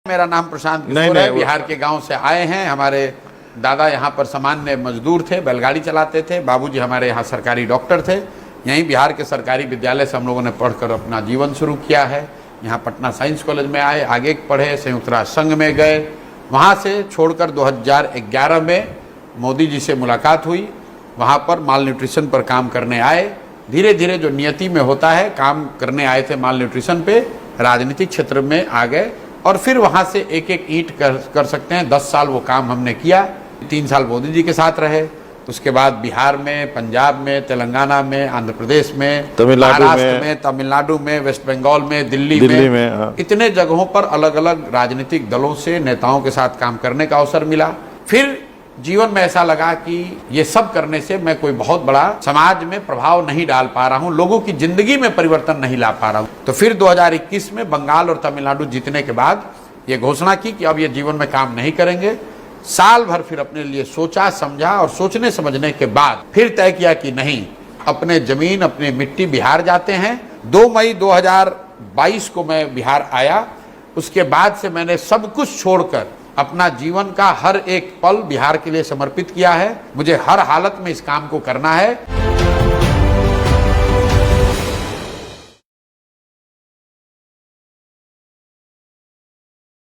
मेरा नाम प्रशांत किशोर है। बिहार के गांव से आए हैं। हमारे दादा यहाँ पर सामान्य मजदूर थे, बैलगाड़ी चलाते थे। बाबूजी हमारे यहाँ सरकारी डॉक्टर थे। यहीं बिहार के सरकारी विद्यालय से हम लोगों ने पढ़कर अपना जीवन शुरू किया है। यहाँ पटना साइंस कॉलेज में आए, आगे पढ़े, संयुक्त राष्ट्र संघ में गए। वहाँ से छोड़कर 2011 में मोदी जी से मुलाकात हुई। वहाँ पर माल न्यूट्रिशन पर काम करने आए। धीरे धीरे जो नियति में होता है, काम करने आए थे माल न्यूट्रिशन पे, राजनीतिक क्षेत्र में आ गए और फिर वहाँ से एक एक ईंट कर सकते हैं। 10 साल वो काम हमने किया। 3 साल मोदी जी के साथ रहे। उसके बाद बिहार में, पंजाब में, तेलंगाना में, आंध्र प्रदेश में, महाराष्ट्र में, तमिलनाडु में, वेस्ट बंगाल में, दिल्ली में इतने जगहों पर अलग अलग राजनीतिक दलों से नेताओं के साथ काम करने का अवसर मिला। फिर जीवन में ऐसा लगा कि ये सब करने से मैं कोई बहुत बड़ा समाज में प्रभाव नहीं डाल पा रहा हूँ, लोगों की जिंदगी में परिवर्तन नहीं ला पा रहा हूँ। तो फिर 2021 में बंगाल और तमिलनाडु जीतने के बाद ये घोषणा की कि अब ये जीवन में काम नहीं करेंगे। साल भर फिर अपने लिए सोचा समझा और सोचने समझने के बाद फिर तय किया कि नहीं, अपने जमीन, अपने मिट्टी बिहार जाते हैं। 2 मई 2022 को मैं बिहार आया। उसके बाद से मैंने सब कुछ छोड़कर अपना जीवन का हर एक पल बिहार के लिए समर्पित किया है। मुझे हर हालत में इस काम को करना है।